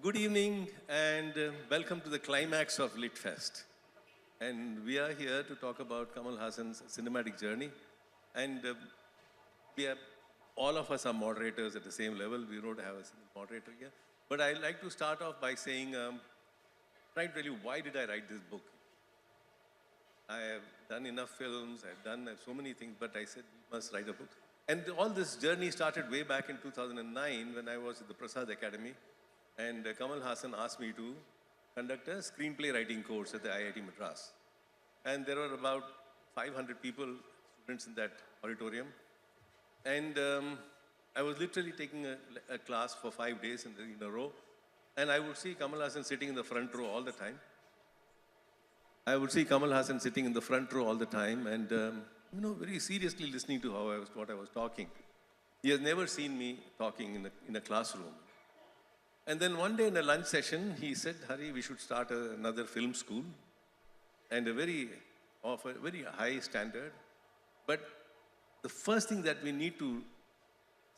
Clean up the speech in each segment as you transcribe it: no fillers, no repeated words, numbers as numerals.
Good evening and welcome to the climax of LitFest. And we are here to talk about Kamal Haasan's cinematic journey. And all of us are moderators at the same level. We don't have a single moderator here. But I'd like to start off by saying, trying to tell you why did I write this book? I have done enough films, I've done so many things, but I said we must write a book. And all this journey started way back in 2009 when I was at the Prasad Academy. And Kamal Haasan asked me to conduct a screenplay writing course at the IIT Madras. And there were about 500 people, students in that auditorium. And I was literally taking a class for 5 days in a row. And I would see Kamal Haasan sitting in the front row all the time. And very seriously listening to what I was talking. He has never seen me talking in a classroom. And then one day in a lunch session, he said, Hari, we should start another film school, and of a very high standard. But the first thing that we need to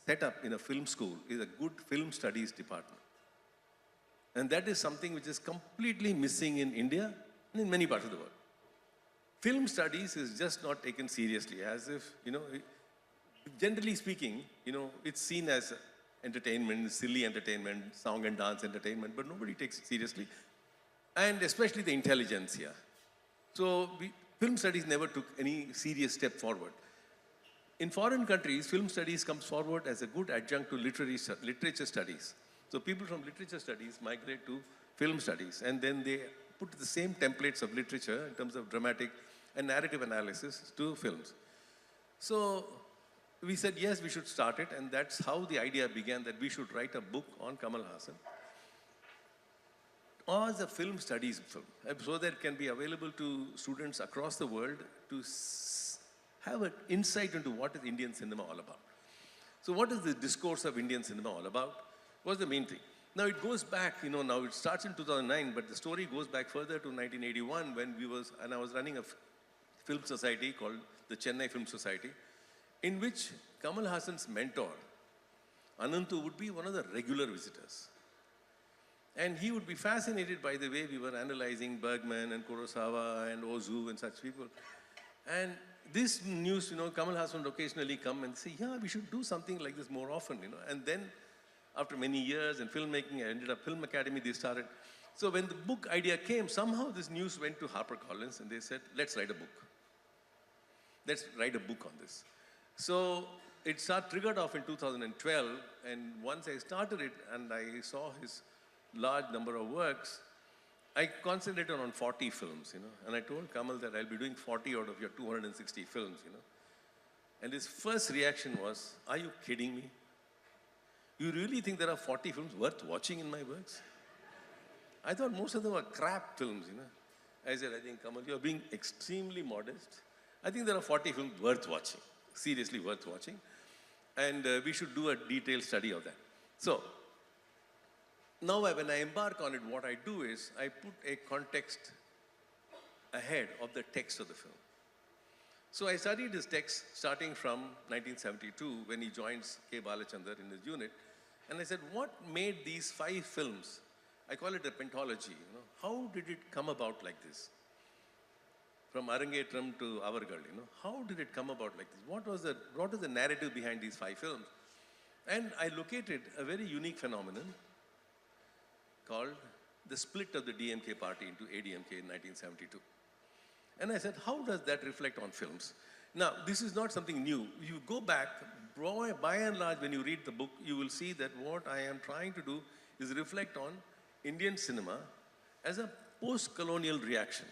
set up in a film school is a good film studies department. And that is something which is completely missing in India and in many parts of the world. Film studies is just not taken seriously, as if, generally speaking, it's seen as entertainment, silly entertainment, song and dance entertainment, but nobody takes it seriously. And especially the intelligentsia. So film studies never took any serious step forward. In foreign countries, film studies comes forward as a good adjunct to literature studies. So people from literature studies migrate to film studies, and then they put the same templates of literature in terms of dramatic and narrative analysis to films. So we said, yes, we should start it, and that's how the idea began, that we should write a book on Kamal Haasan as a film studies film, so that it can be available to students across the world to have an insight into what is Indian cinema all about. So what is the discourse of Indian cinema all about? Was the main thing. Now it goes back, now it starts in 2009, but the story goes back further to 1981 when I was running a film society called the Chennai Film Society, in which Kamal Haasan's mentor, Anantu, would be one of the regular visitors. And he would be fascinated by the way we were analyzing Bergman and Kurosawa and Ozu and such people. And this news, Kamal Haasan would occasionally come and say, yeah, we should do something like this more often, And then, after many years in filmmaking, I ended up Film Academy, they started. So when the book idea came, somehow this news went to HarperCollins and they said, let's write a book. Let's write a book on this. So it triggered off in 2012, and once I started it and I saw his large number of works, I concentrated on 40 films, And I told Kamal that I'll be doing 40 out of your 260 films, And his first reaction was, are you kidding me? You really think there are 40 films worth watching in my works? I thought most of them were crap films, I said, I think, Kamal, you're being extremely modest. I think there are 40 films worth watching. Seriously worth watching, and we should do a detailed study of that. So, now when I embark on it, what I do is I put a context ahead of the text of the film. So I studied his text starting from 1972 when he joins K. Balachandar in his unit, and I said, what made these 5 films, I call it a pentology, how did it come about like this? From Arangetram to Avargal, how did it come about like this? What was the narrative behind these 5 films? And I located a very unique phenomenon called the split of the DMK party into ADMK in 1972. And I said, how does that reflect on films? Now, this is not something new. You go back, by and large, when you read the book, you will see that what I am trying to do is reflect on Indian cinema as a post-colonial reaction.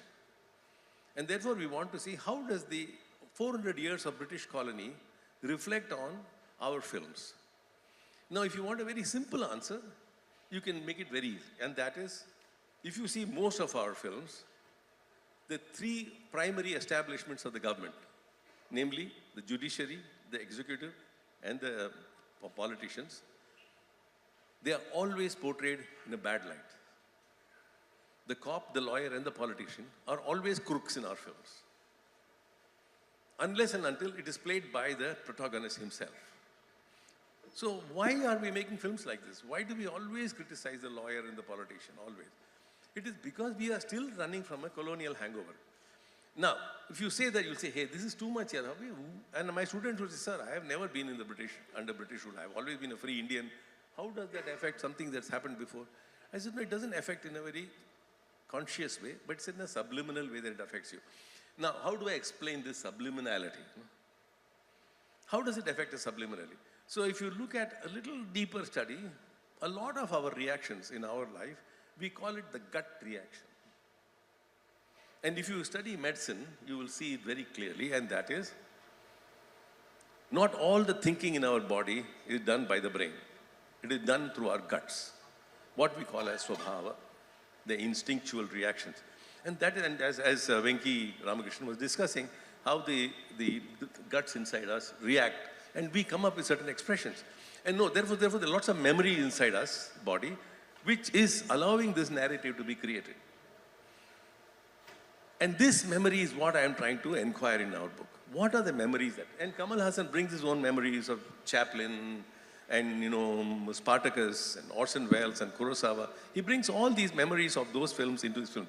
And therefore, we want to see how does the 400 years of British colony reflect on our films. Now, if you want a very simple answer, you can make it very easy. And that is, if you see most of our films, the 3 primary establishments of the government, namely the judiciary, the executive, and the politicians, they are always portrayed in a bad light. The cop, the lawyer, and the politician are always crooks in our films. Unless and until it is played by the protagonist himself. So why are we making films like this? Why do we always criticize the lawyer and the politician, always? It is because we are still running from a colonial hangover. Now, if you say that, you'll say, hey, this is too much here. And my students will say, sir, I have never been in the under British rule. I have always been a free Indian. How does that affect something that's happened before? I said, no, it doesn't affect in a very conscious way, but it's in a subliminal way that it affects you. Now, how do I explain this subliminality? How does it affect us subliminally? So if you look at a little deeper study, a lot of our reactions in our life, we call it the gut reaction. And if you study medicine, you will see it very clearly, and that is, not all the thinking in our body is done by the brain. It is done through our guts, what we call as swabhava, the instinctual reactions. And that, and as Venki Ramakrishnan was discussing, how the guts inside us react, and we come up with certain expressions. And no, therefore there are lots of memory inside us, body, which is allowing this narrative to be created. And this memory is what I am trying to inquire in our book. What are the memories that, and Kamal Haasan brings his own memories of Chaplin and Spartacus and Orson Welles and Kurosawa. He brings all these memories of those films into his film.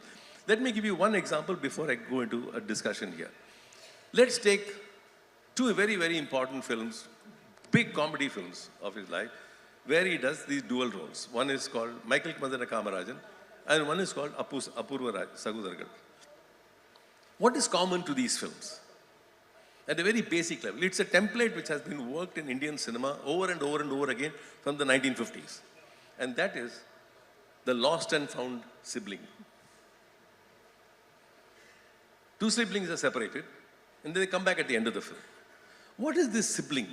Let me give you one example before I go into a discussion here. Let's take two very, very important films, big comedy films of his life, where he does these dual roles. One is called Michael Madana Kamarajan, and one is called Apurva Sagudargal. What is common to these films? At a very basic level, it's a template which has been worked in Indian cinema over and over and over again from the 1950s. And that is the lost and found sibling. Two siblings are separated, and then they come back at the end of the film. What is this sibling?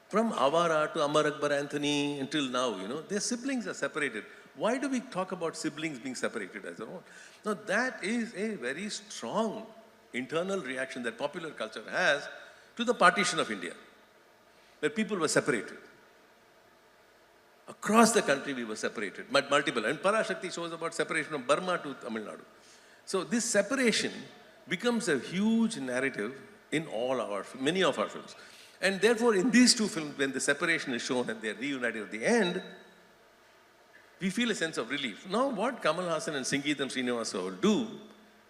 From Avara to Amar Akbar Anthony until now, their siblings are separated. Why do we talk about siblings being separated as their own? Now, that is a very strong internal reaction that popular culture has to the partition of India, where people were separated. Across the country, we were separated, but multiple. And Parashakti shows about separation from Burma to Tamil Nadu. So this separation becomes a huge narrative in many of our films. And therefore, in these two films, when the separation is shown and they're reunited at the end, we feel a sense of relief. Now, what Kamal Haasan and Sangeetham Srinivasa will do,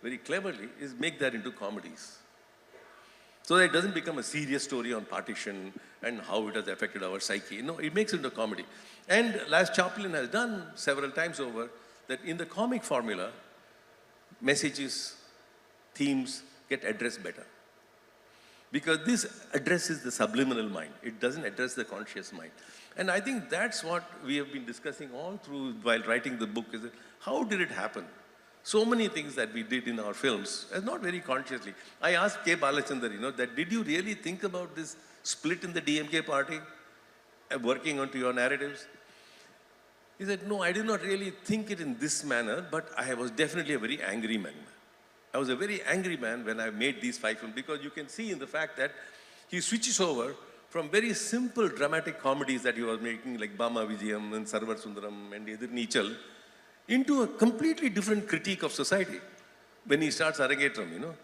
very cleverly, is make that into comedies. So that it doesn't become a serious story on partition and how it has affected our psyche. No, it makes it into comedy. And as Chaplin has done several times over, that in the comic formula, messages, themes get addressed better. Because this addresses the subliminal mind. It doesn't address the conscious mind. And I think that's what we have been discussing all through while writing the book, is that how did it happen? So many things that we did in our films, and not very consciously. I asked K. Balachandar, that did you really think about this split in the DMK party, working onto your narratives? He said, no, I did not really think it in this manner, but I was definitely a very angry man. I was a very angry man when I made these 5 films, because you can see in the fact that he switches over from very simple dramatic comedies that he was making, like Bama Vijayam and Sarvar Sundaram and Edir Neechal, into a completely different critique of society when he starts Arangetram,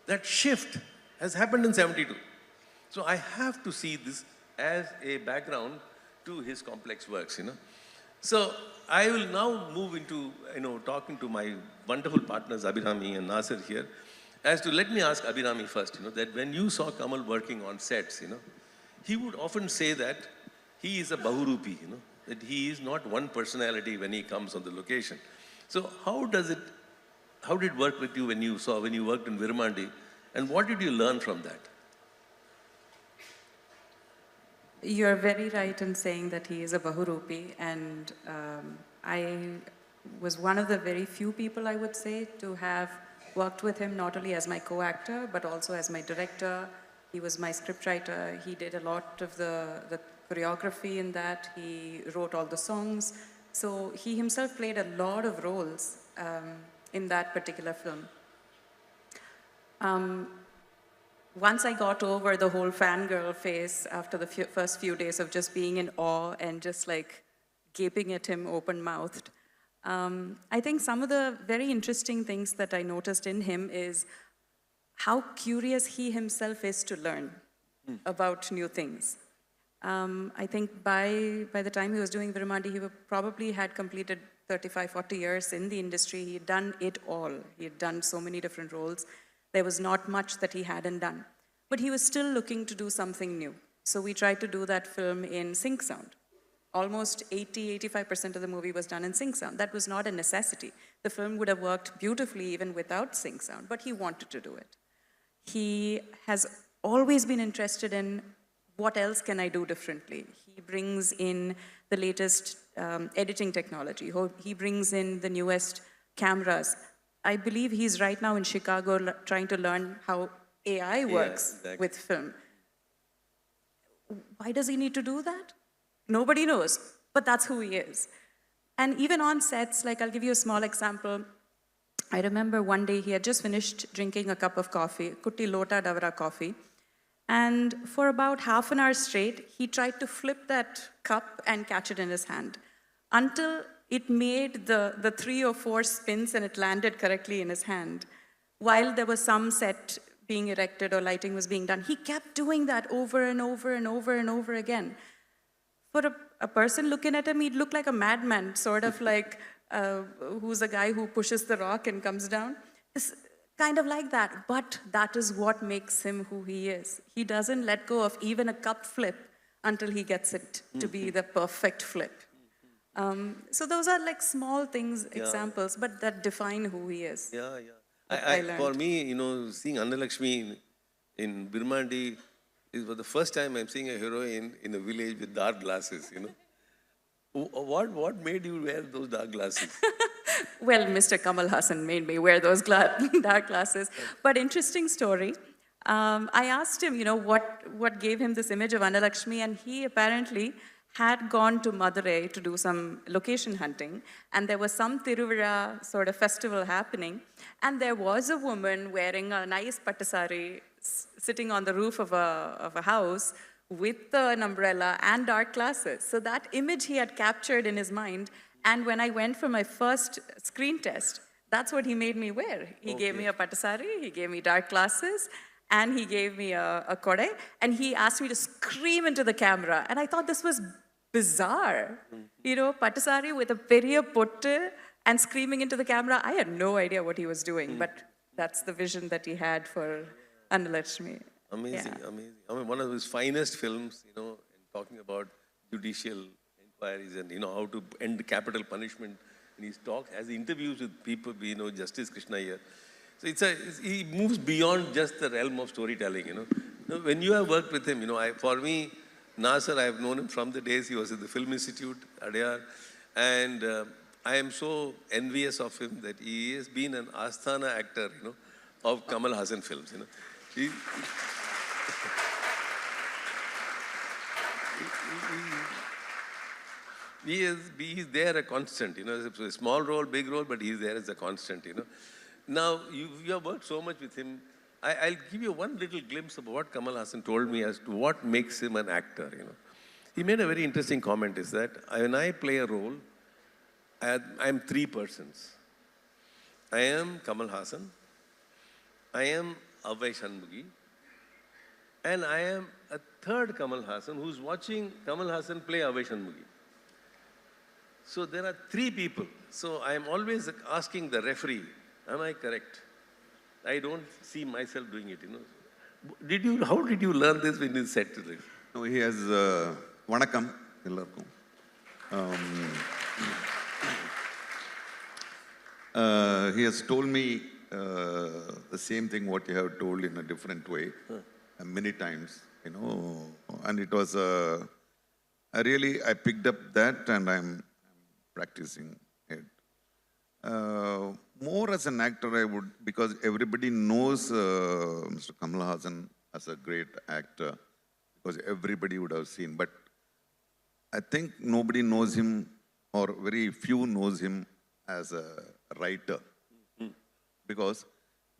That shift has happened in 72. So I have to see this as a background to his complex works, So I will now move into, talking to my wonderful partners, Abhirami and Nasser here, let me ask Abhirami first, that when you saw Kamal working on sets, he would often say that he is a Bahurupi, that he is not one personality when he comes on the location. So how did it work with you when you worked in Virmandi, and what did you learn from that? You're very right in saying that he is a Bahurupi, and I was one of the very few people, I would say, to have worked with him not only as my co-actor, but also as my director. He was my scriptwriter. He did a lot of the choreography in that. He wrote all the songs. So he himself played a lot of roles in that particular film. Once I got over the whole fangirl phase after the first few days of just being in awe and just like gaping at him open-mouthed, I think some of the very interesting things that I noticed in him is how curious he himself is to learn about new things. I think by the time he was doing Viramandi, probably had completed 35, 40 years in the industry. He had done it all. He had done so many different roles. There was not much that he hadn't done. But he was still looking to do something new. So we tried to do that film in sync sound. Almost 85% of the movie was done in sync sound. That was not a necessity. The film would have worked beautifully even without sync sound, but he wanted to do it. He has always been interested in what else can I do differently. He brings in the latest editing technology. He brings in the newest cameras. I believe he's right now in Chicago trying to learn how AI works with film. Why does he need to do that? Nobody knows, but that's who he is. And even on sets, like I'll give you a small example. I remember one day he had just finished drinking a cup of coffee, Kutti Lota Davara coffee. And for about half an hour straight, he tried to flip that cup and catch it in his hand until it made the 3 or 4 spins and it landed correctly in his hand. While there was some set being erected or lighting was being done, he kept doing that over and over and over and over again. For a person looking at him, he'd look like a madman, sort of like who's a guy who pushes the rock and comes down. It's kind of like that, but that is what makes him who he is. He doesn't let go of even a cup flip until he gets it to be the perfect flip. So those are like small things, examples, but that define who he is. For me, you know, seeing Annalakshmi in Birmandi, it was the first time I'm seeing a heroine in a village with dark glasses, you know. What made you wear those dark glasses? Well, Mr. Kamal Haasan made me wear those dark glasses. But interesting story. I asked him, you know, what gave him this image of Annalakshmi, and he apparently had gone to Madurai to do some location hunting, and there was some Tiruvira sort of festival happening, and there was a woman wearing a nice pattasari sitting on the roof of a house with an umbrella and dark glasses. So that image he had captured in his mind, and when I went for my first screen test, that's what he made me wear. He gave me a pattasari, he gave me dark glasses, and he gave me a kode, and he asked me to scream into the camera. And I thought this was bizarre. You know, pattasari with a periya pottu and screaming into the camera. I had no idea what he was doing, but that's the vision that he had for Annalakshmi. Amazing, amazing. I mean, one of his finest films, you know, and talking about judicial inquiries and, you know, how to end capital punishment. And he's has interviews with people, you know, Justice Krishna here. So he moves beyond just the realm of storytelling, you know. When you have worked with him, you know, for me, Nasser, I have known him from the days he was at the Film Institute, Adyar, and I am so envious of him that he has been an Asthana actor, you know, of Kamal Haasan films, you know. He's there a constant, you know, it's a small role, big role, but he's there as a constant, you know. Now, you have worked so much with him. I'll give you one little glimpse of what Kamal Haasan told me as to what makes him an actor, you know. He made a very interesting comment, is that when I play a role, I'm 3 persons. I am Kamal Haasan, I am Abhay Shanmugi, and I am a third Kamal Haasan who's watching Kamal Haasan play Abhay Shanmugi. So there are 3 people. So I am always asking the referee, am I correct? I don't see myself doing it, you know. How did you learn this when you said to this? No, he has, Vanakkam, ellarkum. He has told me the same thing what you have told in a different way, many times, you know, and it was, I picked up that and I'm practicing it. More as an actor, I would, because everybody knows Mr. Kamal Haasan as a great actor, because everybody would have seen, but I think nobody knows him, or very few knows him as a writer. Because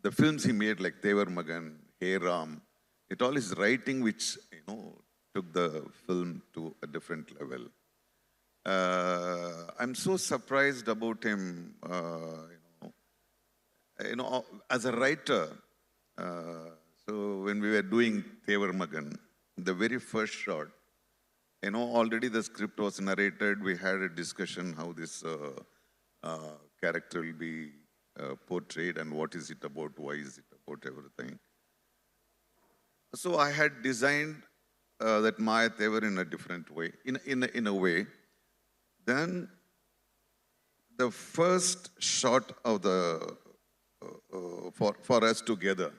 the films he made, like Tevar Magan, Hariharan, it all is writing which, you know, took the film to a different level. I'm so surprised about him, as a writer. So when we were doing Tevar Magan, the very first shot, already the script was narrated. We had a discussion how this character will be portrayed and what is it about, why is it about, everything. So I had designed that Maya Tevar in a different way, in a way. Then the first shot of the for us together,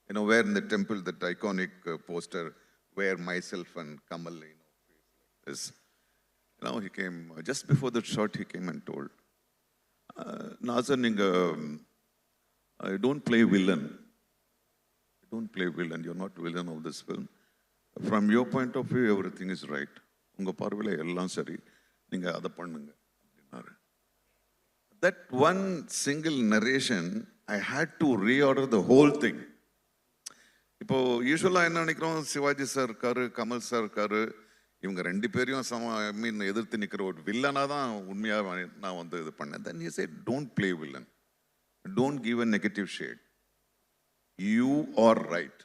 where in the temple, that iconic poster where myself and Kamal, this. He came just before the shot. He came and told, Nasser, don't play villain. Don't play villain. You're not villain of this film. From your point of view, everything is right. Unga parvila ellam sari. Ninga adha pannunga. That one single narration, I had to reorder the whole thing. Usually I know Shivaji sir karu, Kamal sir karu. இவங்க ரெண்டு பேரையும் எதிர்த்து நிற்கிற ஒரு வில்லனாக தான் உண்மையாக நான் இது பண்ணேன். Then he said, don't play villain. Don't give a negative shade. You are right.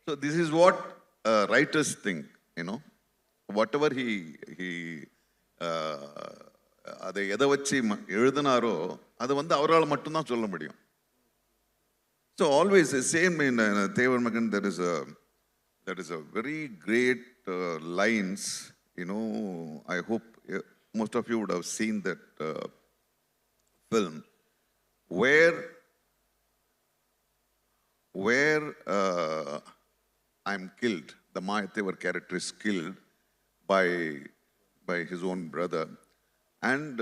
So this is what writers think, Whatever he அதை எதை வச்சு எழுதினாரோ அதை அவரால் மட்டும்தான் சொல்ல முடியும். So always the same in Tevar Magan, there is a very great lines, I hope most of you would have seen that film, where I'm killed, the Maya Tevar character is killed by his own brother, and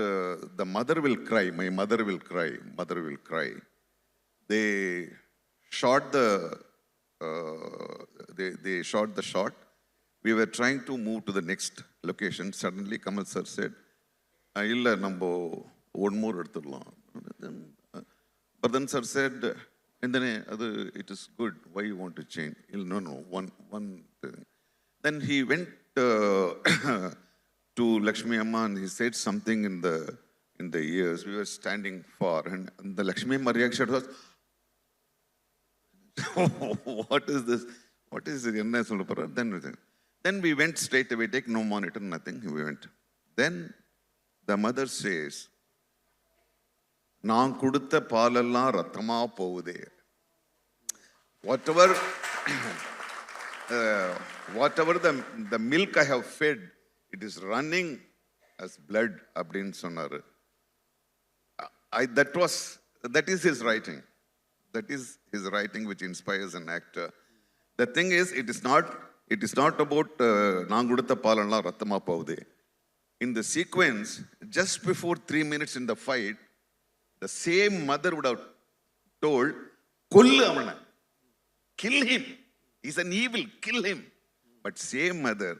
the mother will cry, my mother will cry. They shot they shot the shot. We were trying to move to the next location. Suddenly, Kamal sir said, "Illa nambo one more eduthudalam." But then sir said, "And then it is good. Why you want to change?" No, one thing. Then he went to Lakshmi Amma and he said something in the ears. We were standing far, and the Lakshmi Amma reaction was, "What is this? What is it?" Then we went straight away, take no monitor, nothing. We went. Then the mother says, "Naan kudutha paalalla rathama povude." Whatever the milk I have fed, it is running as blood. Abdin sonar. That is his writing. That is his writing which inspires an actor. The thing is, it is not about Nangudata Palana Ratama Paude. In the sequence, just before 3 minutes in the fight, the same mother would have told, Kullu Amana, kill him. He's an evil, kill him. But same mother,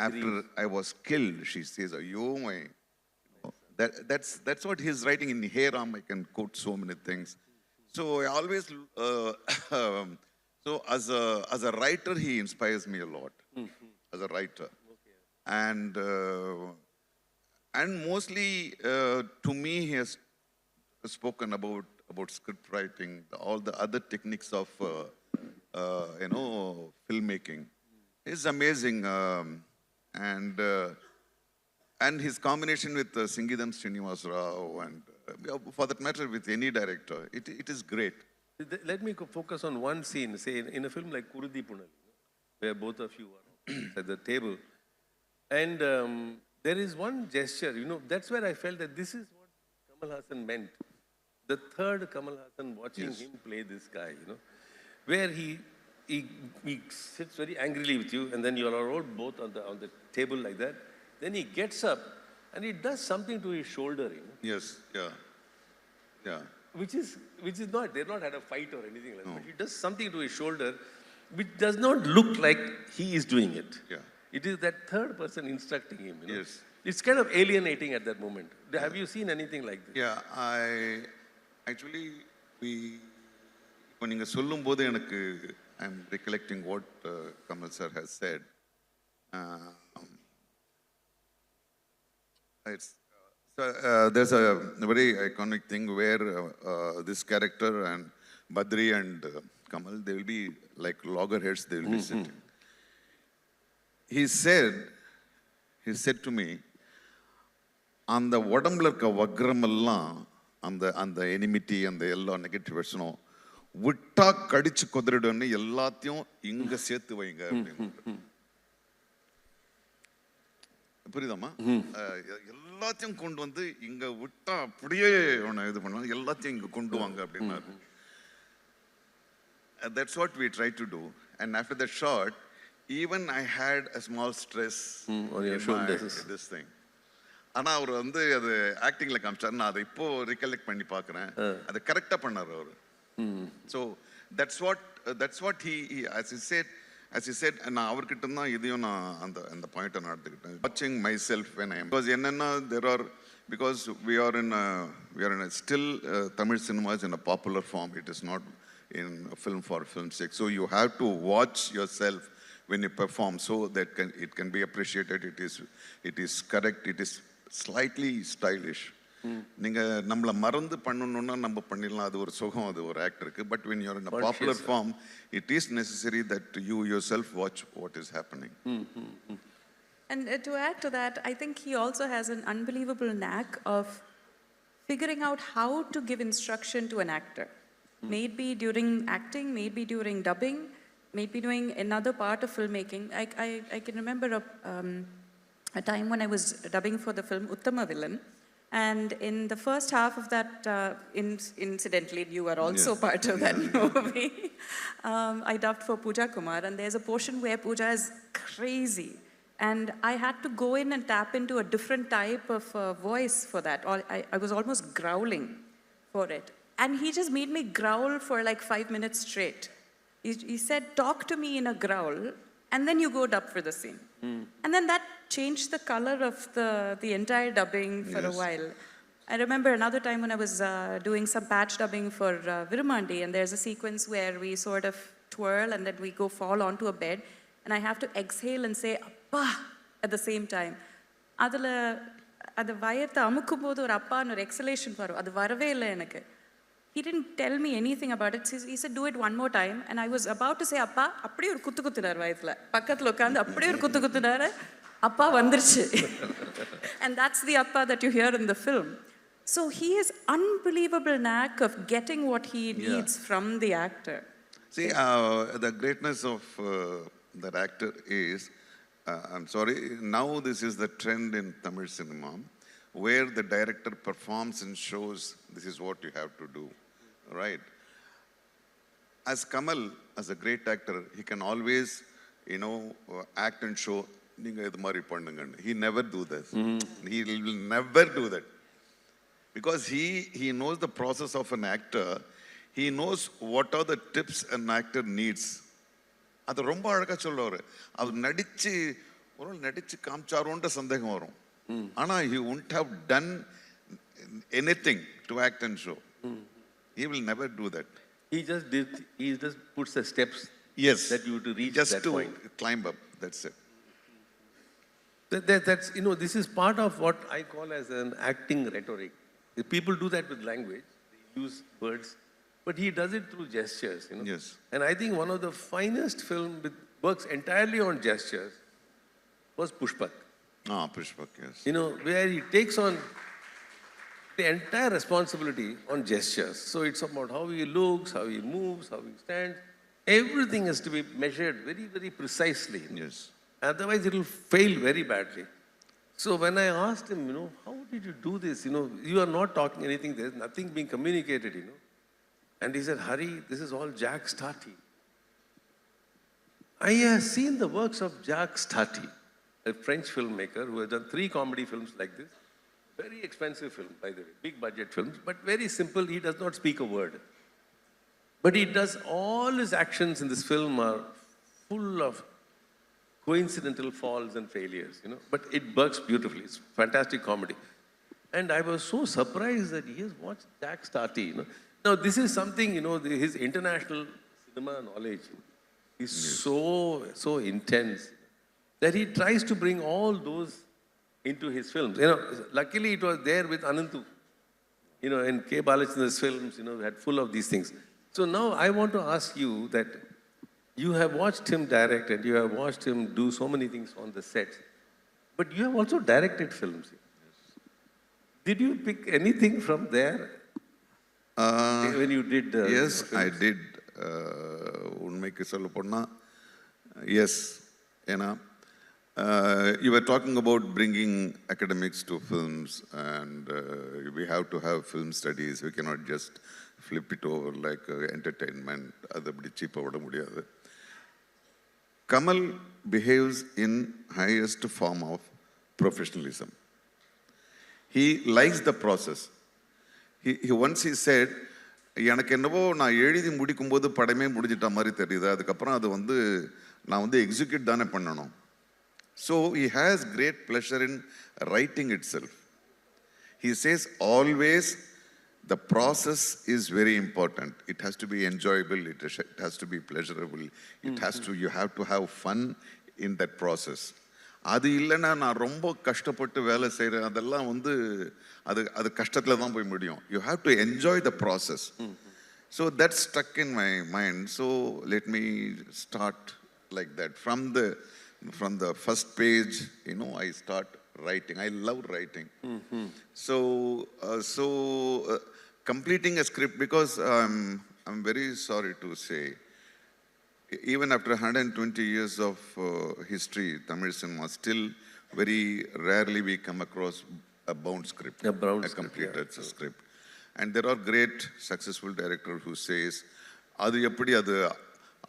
after I was killed, she says, "Yo, my." That's what he's writing in Hariharan. I can quote so many things. So I always, so as a writer, he inspires me a lot. As a writer, and mostly to me, he has spoken about script writing, all the other techniques of filmmaking. It's amazing, and his combination with Singidam Srinivas Rao and for that matter with any director, it is great. Let me focus on one scene, say in a film like Kurudi Punal, where both of you are at the table. And there is one gesture, that's where I felt that this is what Kamal Haasan meant. The third Kamal Haasan watching him play this guy, where he sits very angrily with you, and then you are all both on the table like that. Then he gets up and he does something to his shoulder, Yes, yeah. Which is not, they've not had a fight or anything like that. But he does something to his shoulder which does not look like he is doing it. Yeah. It is that third person instructing him. Yes. It's kind of alienating at that moment. Have you seen anything like this? Yeah, when you sollum bodhu enakku, I'm recollecting what Kamal sir has said. There's a very iconic thing where this character and Badri and Kamal, they will be like loggerheads, they will be sitting. he said to me, அந்த உடம்புல இருக்க வக்ரமெல்லாம் அந்த enmity அந்த எல்லா negative விஷயம் விட்டா கடிச்சு குதிரிடுன்னு எல்லாத்தையும் இங்க சேர்த்து வைங்க அப்படின்னு. புரியுதாமா? எல்லாத்தையும் கொண்டு வந்து இங்க விட்டா அப்படியே ஒன்று இது பண்ணலாம், எல்லாத்தையும் இங்க கொண்டு வாங்க அப்படின்னாரு. That's what we try to do. And after the shot, even I had a small stress on your shoulders. This thing. ஆனா அவர் வந்து அது ஆக்டிங்ல காமிச்சாரு. நான் அதை இப்போ ரிகலெக்ட் பண்ணி பார்க்குறேன். அதை கரெக்டாக பண்ணார் அவர். So that's what he as he said நான் அவர்கிட்ட தான் இதையும் நான் அந்த பாயிண்ட்டை நான் எடுத்துக்கிட்டேன். வாட்சிங் my self when I am, because என்னன்னா because we are in a still Tamil cinema is in a popular form. It is not in a film for film's sake. So you have to watch yourself when you perform so that it can be appreciated. It is correct. It is slightly stylish. நீங்க நம்மள மறந்து பண்ணணும்னா நம்ம பண்ணிடலாம், அது ஒரு சுகம், அது ஒரு ஆக்டருக்கு. But when you're in a popular form, it is necessary that you yourself watch what is happening. And to add to that, I think he also has an unbelievable knack of figuring out how to give instruction to an actor. Maybe during acting, maybe during dubbing, maybe doing another part of filmmaking. I can remember a time when I was dubbing for the film Uttama Villain. And in the first half of that, incidentally, you were also part of that movie. I dubbed for Pooja Kumar, and there's a portion where Pooja is crazy. And I had to go in and tap into a different type of voice for that. I was almost growling for it. And he just made me growl for like 5 minutes straight. He said, talk to me in a growl, and then you go dub for the scene. And then that changed the color of the entire dubbing for a while. I remember another time when I was doing some patch dubbing for Virumandi, and there's a sequence where we sort of twirl and then we go fall onto a bed, and I have to exhale and say, Appa, at the same time. Adula adu vayatha amukkumbodhu or appa nu exhalation varum, adu varave illa enakku. He didn't tell me anything about it. He said, do it one more time. And I was about to say, Appa, appadi or kuttu kuttunar vayithla. Pakkathula ukkandu appadi or kuttu kuttunar. Appa vandirchu. And that's the Appa that you hear in the film. So he has unbelievable knack of getting what he needs from the actor. See, the greatness of that actor is, I'm sorry, now this is the trend in Tamil cinema, where the director performs and shows this is what you have to do. Right? As Kamal, as a great actor, he can always, act and show. He never do this. He will never do that. Because he knows the process of an actor. He knows what are the tips an actor needs. அது ரொம்ப அழகா சொல்லுவாரு. அவர் நடிச்சு காமிச்சாரோன்ற சந்தேகம் வரும். ஆனா he wouldn't have done anything to act and show. He will never do that. He just puts the steps that you to reach just that to point. Climb up. That's it. That's this is part of what I call as an acting rhetoric. People do that with language. They use words, but he does it through gestures. Yes. And I think one of the finest film works entirely on gestures was Pushpak. Pushpak, yes. Where he takes on the entire responsibility on gestures. So it's about how he looks, how he moves, how he stands. Everything has to be measured very, very precisely. Yes. Otherwise, it will fail very badly. So when I asked him, how did you do this? You are not talking anything. There's nothing being communicated, And he said, Hari, this is all Jacques Tati. I have seen the works of Jacques Tati, a French filmmaker who has done 3 comedy films like this. Very expensive film, by the way, big budget films, but very simple. He does not speak a word. But he does, all his actions in this film are full of coincidental falls and failures, But it works beautifully. It's fantastic comedy. And I was so surprised that he has watched Jacques Tati, Now, this is something, his international cinema knowledge is so intense that he tries to bring all those into his films. Luckily it was there with Anantu, in K. Balachandra's films, had full of these things. So now I want to ask you that You have watched him direct and you have watched him do so many things on the sets. But you have also directed films. Did you pick anything from there when you did Yes, films? I did. உண்மைக்கு சொல்ல போனா yes, ஏன்னா you were talking about bringing academics to films, and we have to have film studies. We cannot just flip it over like entertainment. அது அப்படி சீப்பாக விட முடியாது. Kamal behaves in highest form of professionalism. He likes the process. Once he said, எனக்கு என்னவோ நான் எழுதி முடிக்கும்போது படமே முடிஞ்சிட்ட மாதிரி தெரியுது, அதுக்கப்புறம் அது நான் எக்ஸிக்யூட் தானே பண்ணணும். So he has great pleasure in writing itself. He says always the process is very important. It has to be enjoyable, it has to be pleasurable, you have to have fun in that process. அது இல்லைன்னா நான் ரொம்ப கஷ்டப்பட்டு வேலை செய்கிறேன், அதெல்லாம் அது கஷ்டத்தில் தான் போய் முடியும். You have to enjoy the process. So that stuck in my mind. So let me start like that. From the first page, I start writing. I love writing. So completing a script, because I'm very sorry to say, even after 120 years of history, Tamil cinema, still very rarely we come across a bound script, a completed script. And there are great successful directors who says, அது எப்படி அது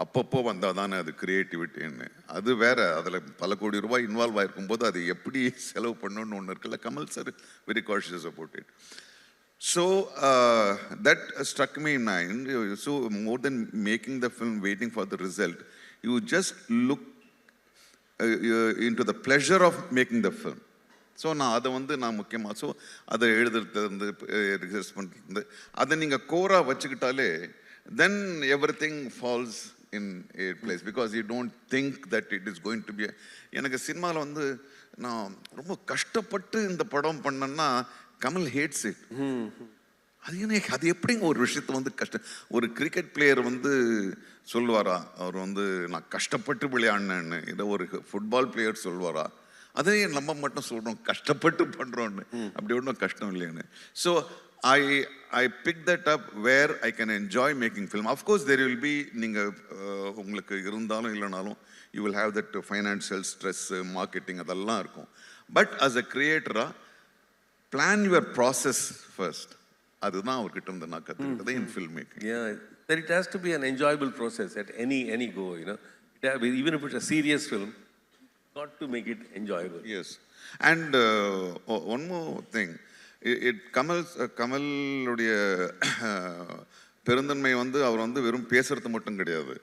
அப்பப்போ வந்தால் தானே அது கிரியேட்டிவிட்டின்னு. அது வேற, அதில் பல கோடி ரூபாய் இன்வால்வ் ஆகிருக்கும் போது அது எப்படி செலவு பண்ணணும்னு ஒன்று இருக்குல்ல. Kamal sir very cautious about it. So that struck me in mind. So more than making the film, waiting for the result, you just look into the pleasure of making the film. So நான் அதை நான் முக்கியமாக, so அதை எழுதுறது research பண்ணுறது, அதை நீங்கள் கோராக வச்சுக்கிட்டாலே then everything falls in a place, because you don't think that it is going to be. எனக்கு சினிமாவில் நான் ரொம்ப கஷ்டப்பட்டு இந்த படம் பண்ணேன்னா கமல் ஹேட்ஸ் இட். அது எப்படிங்க ஒரு விஷயத்தை ஒரு கிரிக்கெட் பிளேயர் சொல்லுவாரா, அவர் நான் கஷ்டப்பட்டு விளையாடினேன்னு, இதை ஒரு ஃபுட்பால் பிளேயர் சொல்லுவாரா? அதே நம்ம மட்டும் சொல்கிறோம் கஷ்டப்பட்டு பண்ணுறோன்னு, அப்படி ஒன்றும் கஷ்டம் இல்லைன்னு. So I picked that up where I can enjoy making film. Of course there will be, நீங்கள் உங்களுக்கு இருந்தாலும் இல்லைனாலும் you will have that financial stress, marketing, அதெல்லாம் இருக்கும். But as a creator, plan your process first. அதுதான் அவர்கிட்ட இருந்து நான் கற்றுக்கிட்டது in filmmaking. Yeah, that it has to be an enjoyable process at any go, even if it's a serious film, got to make it enjoyable. Yes. And one more thing, கமலுடைய பெருந்தன்மை அவர் வெறும் பேசுறது மட்டும் கிடையாது.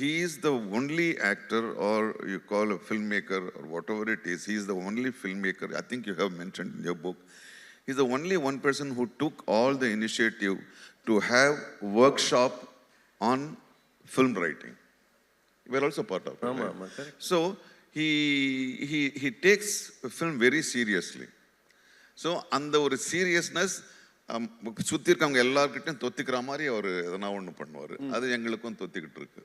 He is the only actor, or you call a filmmaker or whatever it is, he is the only filmmaker, I think you have mentioned in your book, he's the only one person who took all the initiative to have workshop on film writing. We are also part of it. Right? So he takes film very seriously. So அந்த ஒரு seriousness சுற்றி இருக்கவங்க எல்லார்கிட்டையும் தொத்திக்கிற மாதிரி அவர் எதனா ஒன்று பண்ணுவார். அது எங்களுக்கும் தொத்திக்கிட்டு இருக்கு.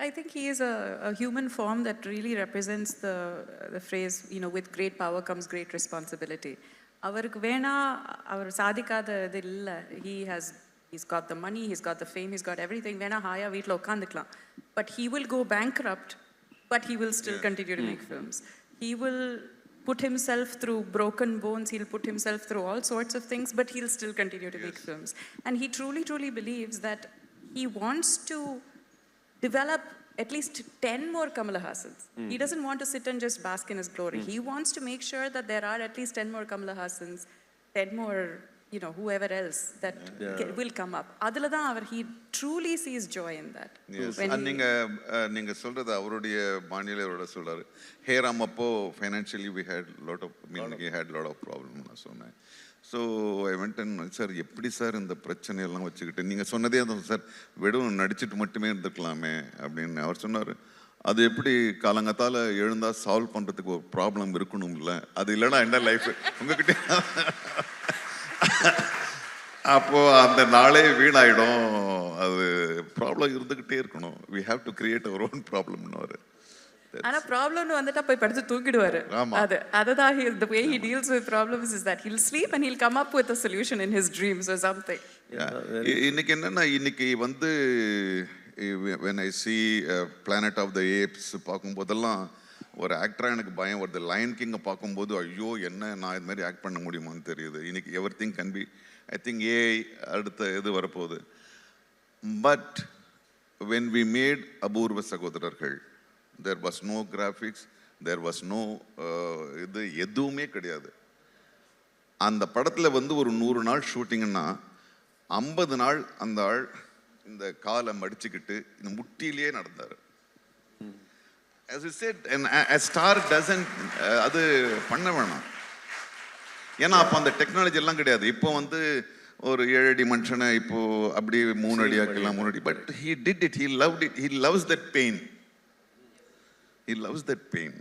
I think he is a human form that really represents the phrase, with great power comes great responsibility. அவருக்கு வேணா அவர் சாதிக்காதது இல்லை. He's got the money, he's got the fame, he's got everything. வேணா ஹாயா வீட்டில் உட்காந்துக்கலாம். But he will go bankrupt, but he will still continue to make films. He will put himself through broken bones, he'll put himself through all sorts of things, but he'll still continue to make films. And he truly believes that he wants to develop at least 10 more Kamal Haasans. He doesn't want to sit and just bask in his glory. He wants to make sure that there are at least 10 more Kamal Haasans, 10 more, whoever else that will come up. Aduladan he truly sees joy in that. Yes. And நீங்க சொல்றது அவருடைய பாணியில அவரோட சொல்றாரு. ஹேராம் அப்போ financially we had he had lot of problem நான் சொன்னேன். So I went and sir எப்படி சார் இந்த பிரச்சனை எல்லாம் வச்சுக்கிட்டு நீங்கள் சொன்னதே சார் வெறும் நடிச்சுட்டு மட்டுமே இருந்துக்கலாமே அப்படின்னு அவர் சொன்னார். அது எப்படி காலங்கத்தால் எழுந்தால் சால்வ் பண்ணுறதுக்கு ஒரு ப்ராப்ளம் இருக்கணும்ல, அது இல்லைன்னா என்ன லைஃப் உங்ககிட்ட அப்போது அந்த நாளே வீணாயிடும். அது ப்ராப்ளம் இருந்துக்கிட்டே இருக்கணும். We have to create our own problem. ஆனா ப்ராப்ளம்னு வந்துட்டா போய் படுத்து தூங்கிடுவாரு. அதுதான் the way he deals with problems is that he'll sleep and he'll come up with a solution in his dreams or something. இன்னைக்கு என்னன்னா, இன்னைக்கு வந்து when I see Planet of the Apes பார்க்கும்போதெல்லாம் ஒரு ஆக்டரா எனக்கு பயம் வருது. லயன் கிங்கை பார்க்கும்போது ஐயோ என்ன நான் இது மாதிரி ஆக்ட் பண்ண முடியுமான்னு தெரியுது. இன்னைக்கு everything can be, I think AI அடுத்த இது வரப்போகுது. பட் when we made அபூர்வ சகோதரர்கள், there was no graphics, there was no இது எதுவுமே கிடையாது. அந்த படத்தில் வந்து ஒரு 100 நாள் ஷூட்டிங்னா 50 நாள் அந்த ஆள் இந்த காலை மடிச்சுக்கிட்டு இந்த முட்டியிலேயே நடந்தார். As you said, a star doesn't அது பண்ண வேணாம். ஏன்னா அப்போ அந்த டெக்னாலஜி எல்லாம் கிடையாது. இப்போ வந்து ஒரு 7 அடி மனுஷனை இப்போ அப்படி 3 அடி ஆக்கலாம் 3 அடி. But he did it, he loved it, he loves that pain. He loves that pain.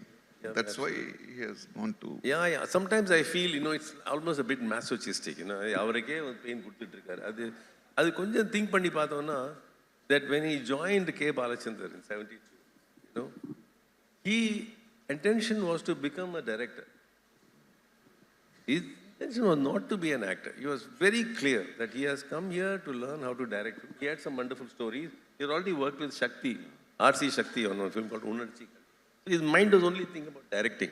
Yeah, that's why he has gone to. Yeah. Sometimes I feel, it's almost a bit masochistic. அவருக்கே pain கொடுத்துட்டு இருக்காரு. அது கொஞ்சம் think பண்ணி பார்த்தோம்னா, that when he joined K. Balachandar in 72, his intention was to become a director. His intention was not to be an actor. He was very clear that he has come here to learn how to direct. He had some wonderful stories. He had already worked with Shakti, R.C. Shakti on a film called Unarchi. His mind was only thinking about directing.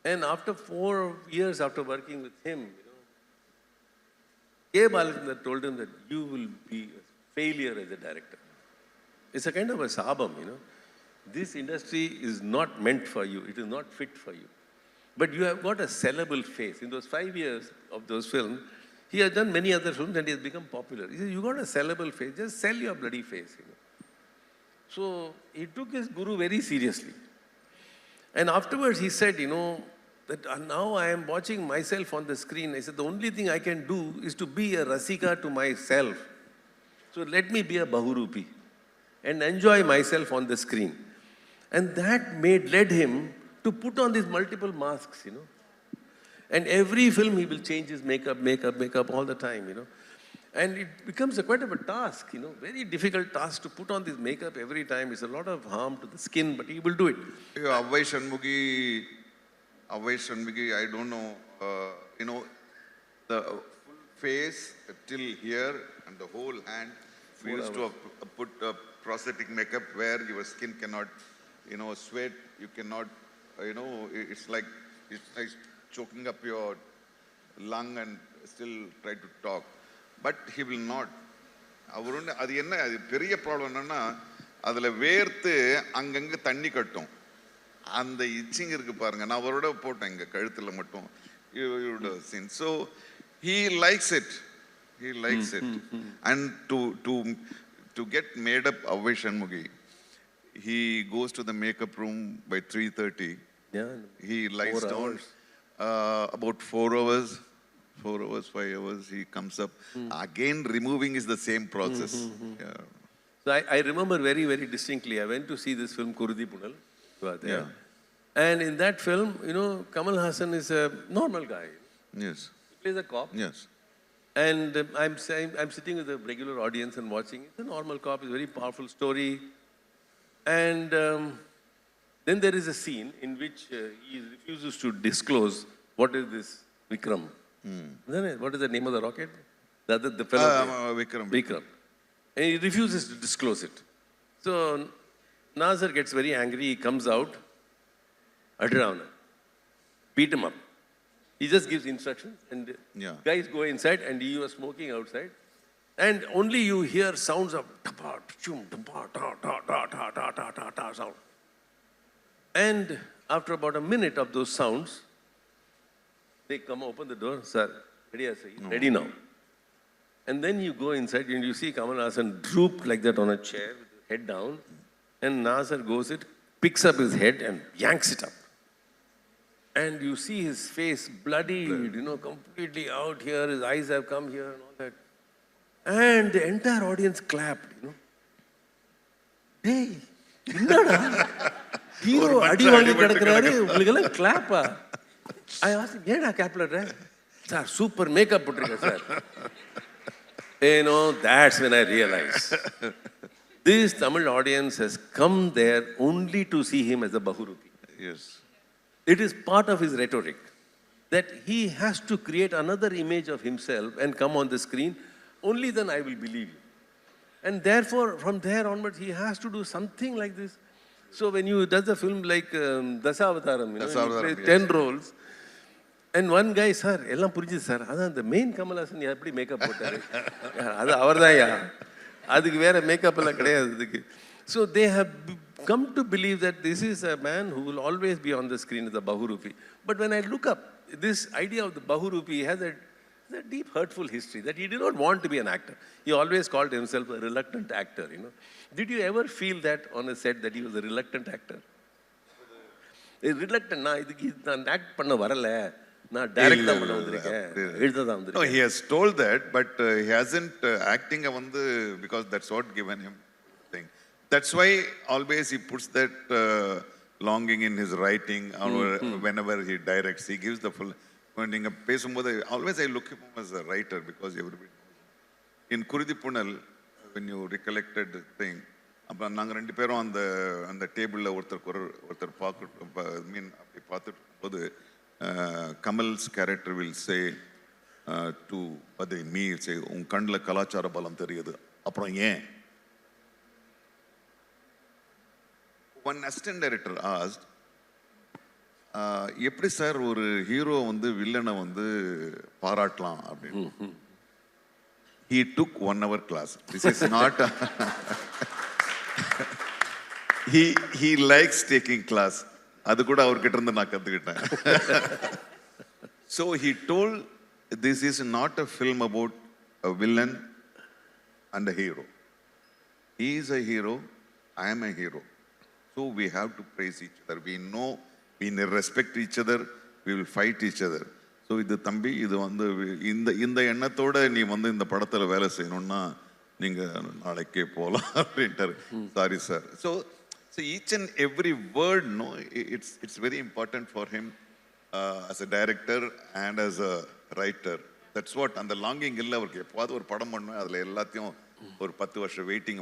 And after 4 years after working with him, K. Balachandar told him that you will be a failure as a director. It's a kind of a sabam, This industry is not meant for you. It is not fit for you. But you have got a sellable face. In those 5 years of those films, he has done many other films and he has become popular. He said, you got a sellable face. Just sell your bloody face, So he took his guru very seriously. And afterwards he said, that now I am watching myself on the screen. I said, the only thing I can do is to be a rasika to myself. So let me be a bahurupi and enjoy myself on the screen. And that led him to put on these multiple masks, And every film he will change his makeup all the time, And it becomes quite of a task, very difficult task to put on this makeup every time. It's a lot of harm to the skin, but he will do it. Avai Shanmugi, I don't know, the full face till here and the whole hand. We used to put prosthetic makeup where your skin cannot, sweat. You cannot, it's like choking up your lung and still try to talk. But he will not. அது என்ன அது பெரிய problem என்னன்னா, அதில் வேர்த்து அங்கங்கே தண்ணி கட்டும். அந்த இச்சிங் இருக்கு பாருங்க. நான் அவரோட போட்டேன் இங்கே கழுத்தில் மட்டும். So he likes it. He likes it. And to get made up Avai Shanmugi, he goes to the makeup room by 3:30. Yeah. He lies down about 4 hours. 4 hours, 5 hours, he comes up. Again, removing is the same process. Yeah. So I remember very, very distinctly, I went to see this film, Kurudi Punal. You are there. Yeah. And in that film, Kamal Haasan is a normal guy. Yes. He plays a cop. Yes. And I'm sitting with a regular audience and watching. It's a normal cop, it's a very powerful story. And then there is a scene in which he refuses to disclose what is this Vikram. What is the name of the rocket? The fellow. Vikram. And he refuses to disclose it. So Nasser gets very angry. He comes out. Hariharan. Beat him up. He just gives instructions and guys go inside and he was smoking outside. And only you hear sounds of sound. And after about a minute of those sounds, they come open the door, sir, ready now. And then you go inside and you see Kamal Haasan drooped like that on a chair with his head down. And Nasser goes it, picks up his head and yanks it up. And you see his face bloodied, completely out here, his eyes have come here and all that. And the entire audience clapped, Hey, என்னடா hero அடி வாங்கி கிடக்குறாரு, உங்களுக்கெல்லாம் கிளாப்பா? I asked him, ஏடா கேப்லர் sir super makeup போட்டிருக்கேன் sir. That's when I realized this Tamil audience has come there only to see him as a Bahurupi. Yes. It is part of his rhetoric that he has to create another image of himself and come on the screen. Only then I will believe you. And therefore, from there onwards, he has to do something like this. So when you does a film like Dasavataram, you play 10 roles, and one guy, sir, எல்லாம் புரிஞ்சுது sir, அதான் the main Kamal Haasan எப்படி makeup போட்டாரு, அது அவர்தான்யா, அதுக்கு வேற makeup எல்லாம் கிடையாது இதுக்கு. So they have come to believe that this is a man who will always be on the screen as a Bahurupi. But when I look up, this idea of the Bahurupi has a deep hurtful history that he did not want to be an actor. He always called himself a reluctant actor, Did you ever feel that on a set that he was a reluctant actor? Reluctant, நான் act பண்ண வரல, நான் direct தான் பண்ண வந்திருக்கேன், எழுத தான் வந்திருக்கேன். No, he has told that, but he hasn't acting because that's what given him thing. That's why always he puts that longing in his writing, or whenever he directs, he gives the full. When நீங்க பேசும்போது always I look him as a writer because everybody knows. In Kurudippunal, when you recollected the thing, அப்ப நாங்க ரெண்டு பேரும் அந்த டேபிள்ல ஒருத்தர் அப்படி பார்த்துட்டு போது Kamal's character will say to me, say, உன் கண்ணில் கலாச்சார பலம் தெரியுது, அப்புறம் ஏன்? One assistant director asked, எப்படி சார் ஒரு ஹீரோ வில்லனை பாராட்டலாம் அப்படின்னு. He took 1 hour class. This is not he likes taking class. அது கூட அவர்கிட்ட இருந்து நான் கத்துக்கிட்டேன். So he told, this is not a film about a villain and a hero. He is a hero, I am a hero. So we have to praise each other. We know, we respect each other, we will fight each other. So இது தம்பி, இது இந்த எண்ணத்தோட நீ இந்த படத்துல வேலை செய்யணும்னா நீங்க நாளைக்கே போலாம் அப்படின்ட்டாரு. Sorry sir. So each and every word, it's very important for him as a director and as a writer. That's what, அந்த லாங்கிங் இல்லை அவருக்கு. எப்போது ஒரு படம் பண்ணுவேன், அதில் எல்லாத்தையும் ஒரு 10 வருஷம் waiting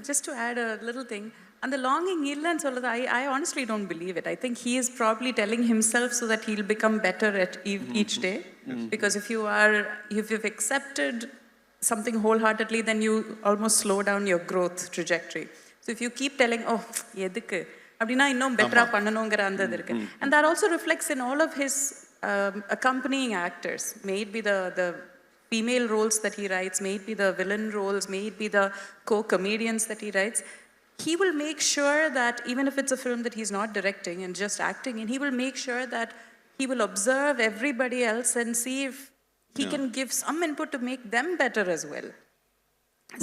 just to add a little thing, and the longing illannu sollada, I honestly don't believe it. I think he is probably telling himself so that he'll become better at each day. Because if you've accepted something wholeheartedly, then you almost slow down your growth trajectory. So if you keep telling, oh, edukku அப்படின்னா இன்னும் பெட்டரா பண்ணணுங்கிற அந்த இது இருக்கு. And that also reflects in all of his accompanying actors. May it be the female roles that he writes, may it be the villain roles, may it be the co-comedians that he writes. He will make sure that even if it's a film that he's not directing and just acting in, he will make sure that he will observe everybody else and see if he can give some input to make them better as well.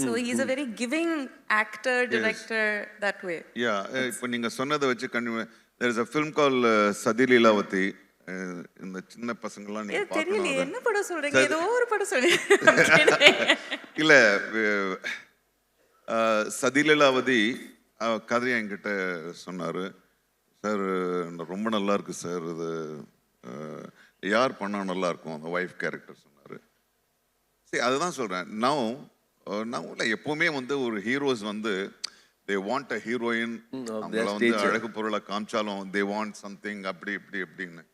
So he's a very giving actor, director, that way. Yeah, இப்போ நீங்க சொன்னதை வச்சு there is a film called Sadililavati. இந்த சின்ன பசங்களாம் நீங்க பார்க்கணும். தெரியல என்ன படம் சொல்றீங்க? ஏதோ ஒரு படம் சொல்றீங்க. இல்ல, சதிலீலாவதி கதையை என்கிட்ட சொன்னாரு. சார் ரொம்ப நல்லா இருக்கு சார், இது யார் பண்ணா நல்லா இருக்கும், அந்த ஒய்ஃப் கேரக்டர் சொன்னாரு. சரி, அதுதான் சொல்றேன். நான் எப்பவுமே ஒரு heroes they want a heroine, அவங்கள அழகு பொருளை காமிச்சாலும் they want something அப்படி இப்படி இப்படின்னு.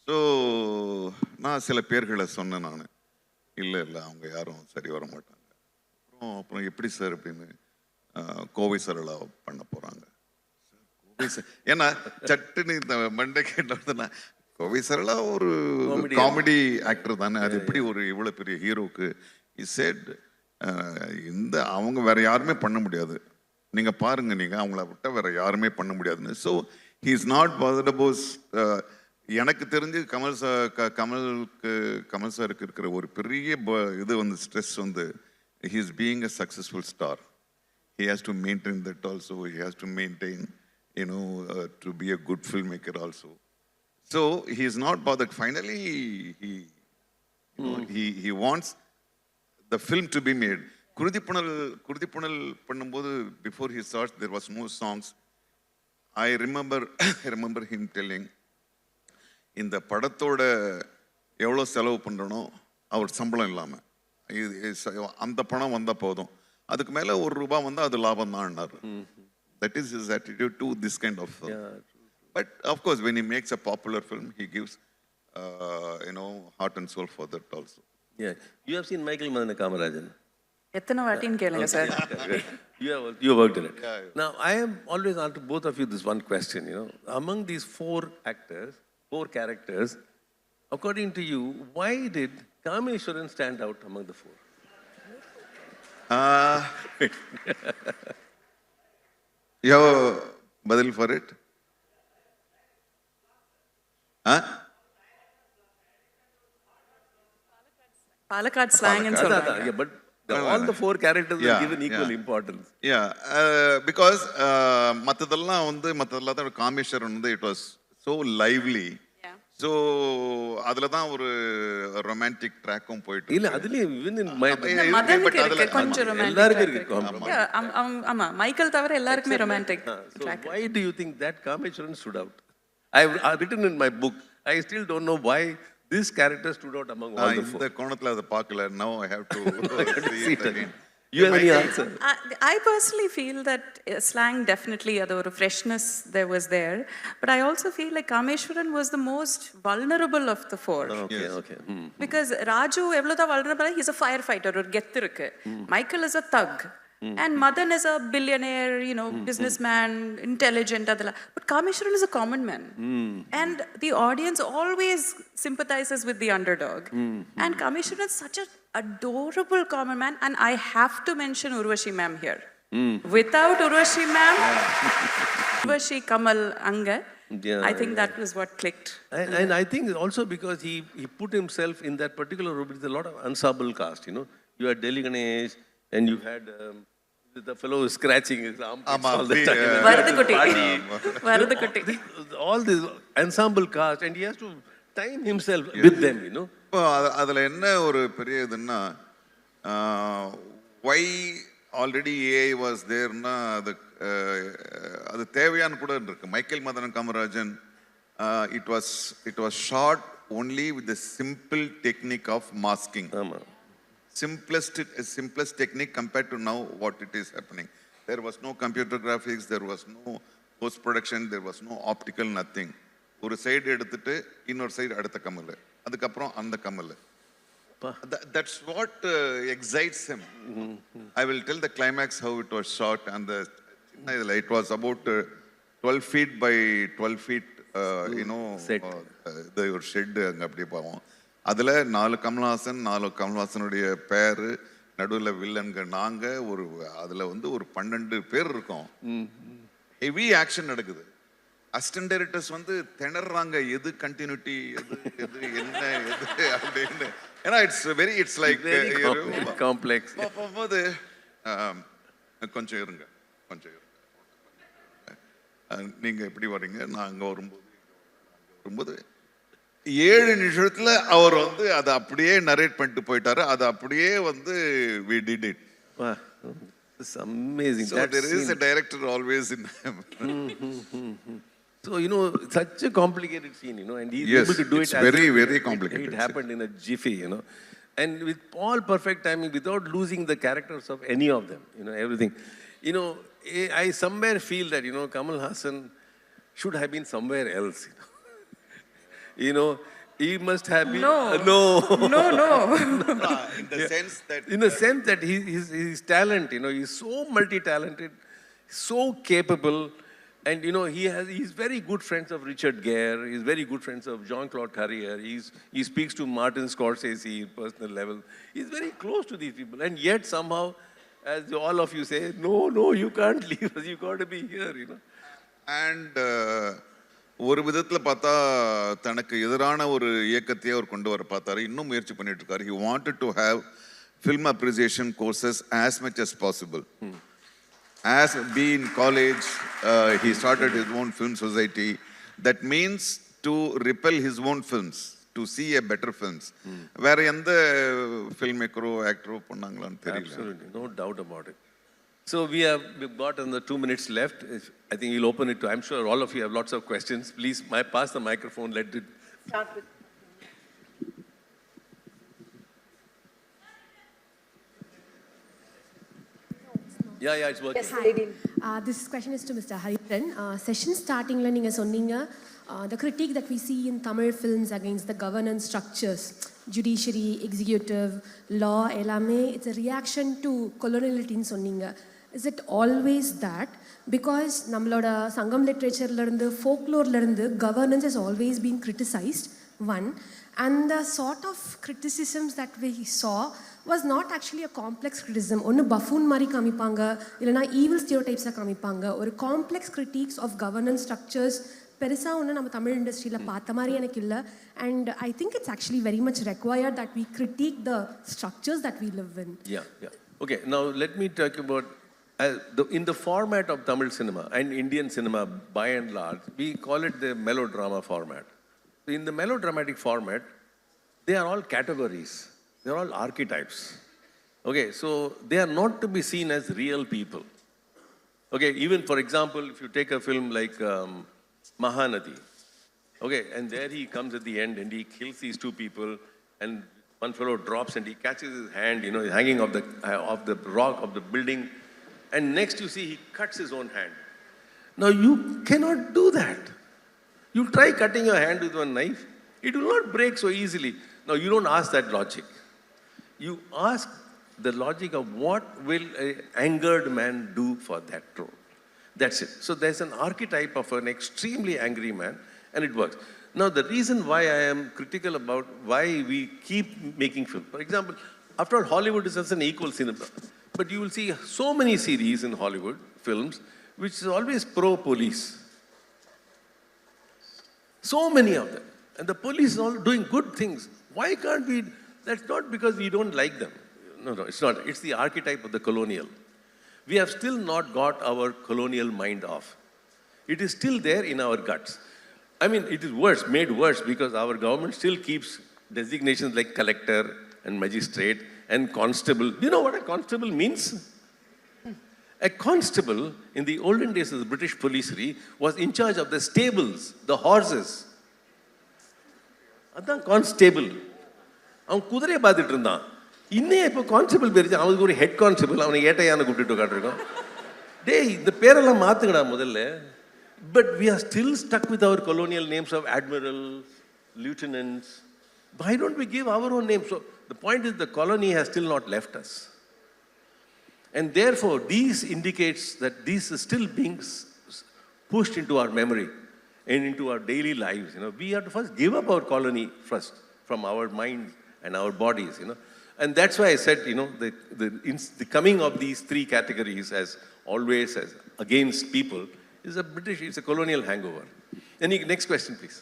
ஸோ நான் சில பேர்களை சொன்னேன். நான் இல்லை அவங்க யாரும் சரி வர மாட்டாங்க. அப்புறம் எப்படி சார் அப்படின்னு, கோவை சரளா பண்ண போறாங்க. ஏன்னா சட்டுன்னு இந்த மண்டை கேட்டா, கோவை சரளா ஒரு காமெடி ஆக்டர் தானே, அது எப்படி ஒரு இவ்வளவு பெரிய ஹீரோக்கு செட் அவங்க வேற யாருமே பண்ண முடியாது, நீங்க பாருங்க, நீங்க அவங்கள விட்ட வேற யாருமே பண்ண முடியாதுன்னு. So he is not bothered about. எனக்கு தெரிஞ்சு கமல் சாருக்கு இருக்கிற ஒரு பெரிய இது stress he is being a successful star. He has to maintain that also. He has to maintain, to be a good filmmaker also. So he is not bothered. Finally, he wants the film to be made. Kurudippunal பண்ணும்போது, before he starts, there was no songs. I remember him telling, இந்த படத்தோட எவ்வளோ செலவு பண்ணுறனோ அவர் சம்பளம் இல்லாமல் அந்த பணம் வந்தால் போதும், அதுக்கு மேலே ₹1 வந்தால் அது லாபம் தான்னார். That is his attitude to this kind of film. But of course, when he makes a popular film, he gives, heart and soul for that also. Yeah, you have seen Michael Madana Kamarajan. எத்தனை வாட்டின்னு கேளுங்க sir. You worked in it. Now, I am always asking both of you this one question, among these 4 actors, 4 characters, according to you, why did Kameshwaran stand out among the 4? You have a badal for it? Palakkad ஸ்லாங்னு சொல்றாங்க. Yeah, but all the 4 characters were given equal importance. Yeah, because மற்றதெல்லாம் தான் Kameswaran it was so lively. So அதுல தான் ஒரு romantic ட்ராக்கும் போயிட்டு இல்ல அதுலயே even in my மதனுக்கு இருக்கு கொஞ்சம் ரொமான்டிக். எல்லாருக்கும் இருக்கு. ஆமா மைக்கேல் தவிர எல்லாருக்குமே romantic. So why do you think that Kameshwaran stood out? I've written in my book, I still don't know why this character stood out among all the 4. இந்த கோணத்துல அதை பார்க்கல. Now I have to see it again. You have any answer? I personally feel that slang definitely, the freshness there was there. But I also feel like Kameshwaran was the most vulnerable of the 4. Okay, okay. Because Raju, evlodha vulnerable, he's a firefighter, or gettu irukku. Michael is a thug. And Madan is a billionaire, businessman, intelligent, adala. But Kameshwaran is a common man. And the audience always sympathizes with the underdog. And Kameshwaran is such an adorable common man. And I have to mention Urvashi ma'am here. Without Urvashi ma'am, Urvashi Kamal Anga, I think that was what clicked. And I think also because he put himself in that particular role, with a lot of ensemble cast, You had Delhi Ganesh, and you had the fellow scratching his armpits all the time. Varadhukutti. All this ensemble cast, and he has to time himself with them, இப்போ அதில் என்ன ஒரு பெரிய இதுன்னா, why already AI was thereனா அது தேவையான்னு கூட இருக்கு. Michael Madana Kamarajan, it was shot only with the simple technique of masking. Simplest technique compared to now what it is happening. There was no computer graphics, there was no post production, there was no optical, nothing. ஒரு side எடுத்துட்டு இன்னொரு side அடுத்த கமல், அதுக்கப்புறம் அந்த Kamal. That's what excites him. I will tell the climax how it was shot, and it was about 12 feet by 12 feet, ஒரு shed அங்கே அப்படியே போவோம். அதில் 4 கமல்ஹாசனுடைய பேர், நடுவில் வில்லன்கள் நாங்கள், அதில் ஒரு 12 பேர் இருக்கோம். ஹெவி ஆக்ஷன் நடக்குது. அசிஸ்டன்ட் டைரக்டர்ஸ் திணறாங்க, எது கண்டினியூட்டி, எது என்ன எது அப்படின்னு. ஏன்னா இட்ஸ் லைக் காம்ப்ளெக்ஸ். போகும்போது கொஞ்சம் இருங்க, நீங்கள் எப்படி வர்றீங்க, நான் அங்கே வரும்போது 7 நிமிஷத்துல அவர் அதை அப்படியே நரேட் பண்ணிட்டு போயிட்டாரு. அது அப்படியே we did it. Wow, it's amazing. So there is a director always in them. So such a complicated scene, and he's able to do it. It's very complicated. It happened in a jiffy, and with all perfect timing, without losing the characters of any of them, everything. I somewhere feel that Kamal Haasan should have been somewhere else. He must have been. No. In the sense that his talent, he's so multi-talented, so capable, and he's very good friends of Richard Gere. He's very good friends of Jean-Claude Hariharan. He speaks to Martin Scorsese personal level. He's very close to these people, and yet somehow, as all of you say, no, you can't leave us. You got to be here, And ஒரு விதத்தில் பார்த்தா தனக்கு எதிரான ஒரு இயக்கத்தையே அவர் கொண்டு வர பார்த்தாரு. இன்னும் முயற்சி பண்ணிட்டு இருக்காரு. He wanted to have film appreciation courses as much as possible. As being in college, he started his own film society. That means to repel his own films, to see a better films. வேற எந்த filmmaker actor பண்ணாங்களான்னு தெரியல. Absolutely, no doubt about it. So we've got another 2 minutes left. I think we'll open it to, I'm sure all of you have lots of questions. Please pass the microphone, let it. Start with. Yeah, it's working. Yes, Lady. This question is to Mr. Hariharan. Session starting la neenga sonneenga the critique that we see in Tamil films against the governance structures, judiciary, executive, law, ellame, it's a reaction to coloniality in sonneenga. Is it always that? Because nammaloda Sangam literature la irundhu, folklore la irundhu, governance has always been criticized, one. And the sort of criticisms that we saw was not actually a complex criticism. Onnu buffoon mari kamipanga, illana evil stereotypes a kamipanga, or complex critiques of governance structures perisa onnu nama Tamil industry la paatha mari enakku illa. And I think it's actually very much required that we critique the structures that we live in. Yeah. Okay, now let me talk about in the format of Tamil cinema and Indian cinema by and large, we call it the melodrama format. In the melodramatic format, they are all categories. They are all archetypes. Okay, so they are not to be seen as real people. Okay, even for example, if you take a film like Mahanadi, okay, and there he comes at the end and he kills these two people, and one fellow drops and he catches his hand, hanging off the rock of the building, and next you see he cuts his own hand. Now you cannot do that. You try cutting your hand with one knife, it will not break so easily. Now you don't ask that logic. You ask the logic of what will an angered man do for that role. That's it. So there's an archetype of an extremely angry man, and it works. Now the reason why I am critical about why we keep making films, for example, after all, Hollywood is just an equal cinema. But you will see so many series in Hollywood films which is always pro-police. So many of them. And the police are all doing good things. Why can't we? That's not because we don't like them. No, it's not. It's the archetype of the colonial. We have still not got our colonial mind off. It is still there in our guts. I mean, it is worse, made worse, because our government still keeps designations like collector and magistrate and constable. Do you know what a constable means? A constable, in the olden days of the British policery, was in charge of the stables, the horses. That's constable. அவன் குதிரையை பார்த்துட்டு இருந்தான். இன்னே இப்போ constable பேர் அவனுக்கு ஒரு head constable, அவனை ஏட்டையான கூப்பிட்டு உட்காந்துருக்கோம். டேய், இந்த பேரெல்லாம் மாற்றுங்கடா முதல்ல. But we are still stuck with our colonial names of admirals, lieutenants. Why don't we give our own names? So the point is the colony has still not left us. And therefore, these indicates that this is still being pushed into our memory and into our daily lives. We have to first give up our colony first from our minds and our bodies. And that's why I said, the coming of these three categories as always as against people is it's a colonial hangover. Any next question, please.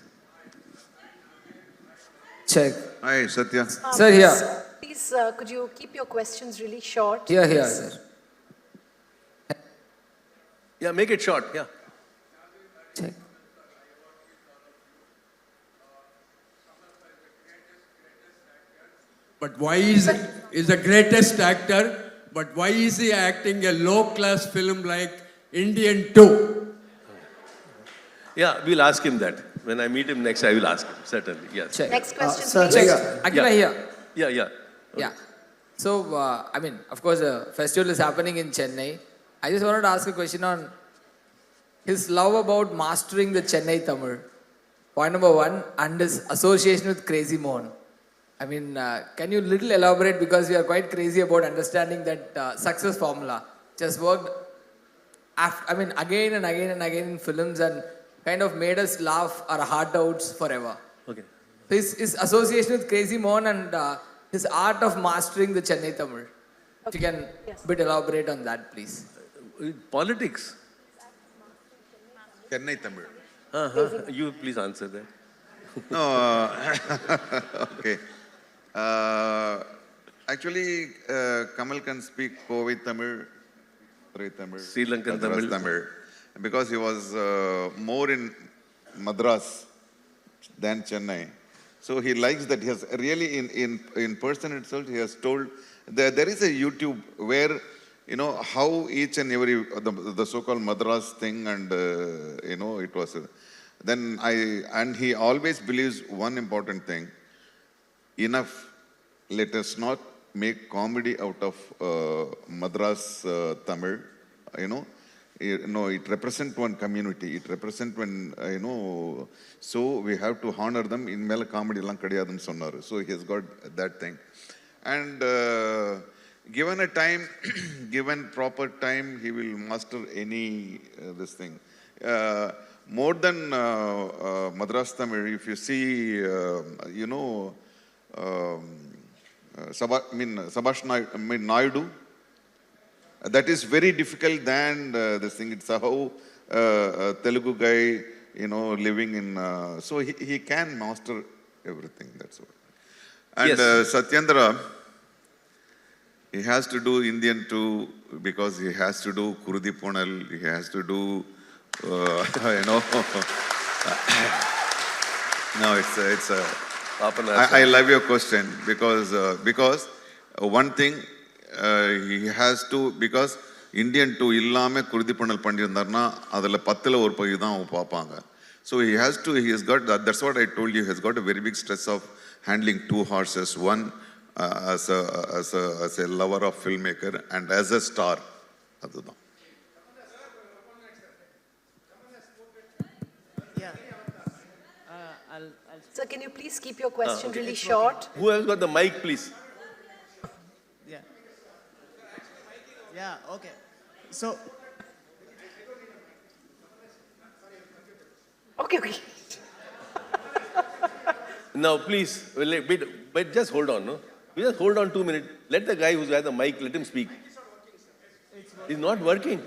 Check. Hi, Satya. Sir, here. Please, could you keep your questions really short? Here, sir. Yeah, make it short, yeah. Check. But why is the greatest actor, but why is he acting a low-class film like Indian 2? Yeah, we'll ask him that. When I meet him next, I will ask him, certainly, yes. Check. Next question, Sir, please. check. Akila here. Yeah. Okay. Yeah. So, of course, the festival is happening in Chennai. I just wanted to ask a question on his love about mastering the Chennai Tamil. Point number one, and his association with Crazy Mohan. Can you little elaborate, because we are quite crazy about understanding that success formula. Just worked, again and again and again in films and kind of made us laugh our heart outs forever. Okay. His association with Crazy Mohan and his art of mastering the Chennai Tamil. If you can bit elaborate on that, please. Politics. Chennai Tamil. You please answer that. No, okay. Actually, Kamal can speak Kovai Tamil, Tamil, Sri Lankan Madras Tamil, because he was more in Madras than Chennai. So he likes that. He has really, in person itself, he has told, there is a YouTube where, how each and every, the so-called Madras thing, and, it was, and he always believes one important thing: enough, let us not make comedy out of Madras Tamil, you know. It represents one community. It represents one, so we have to honor them. In mela comedy lang kadiyadum sonnaru. So he has got that thing. And given a time, given proper time, he will master any this thing. More than Madras Tamil, if you see, Subhash Naidu, that is very difficult than this thing. It's a how Telugu guy, living in. So he can master everything. That's what. And yes. Satyendra, he has to do Indian too because he has to do Kurdi Punal. He has to do, No, it's a. I love your question because one thing. He has to, because Indian to illame Kurdi Punal Pandirnarna, adala pattila or pagidam upapanga. So he has got that, that's what I told you, he has got a very big stress of handling two horses, one as a lover of filmmaker and as a star. Yeah. Sir, can you please keep your question really short? Who has got the mic, please? Yeah, okay. So. Okay. Now, please, but just hold on, no? You just hold on 2 minutes. Let the guy who's got the mic, let him speak. It's not working.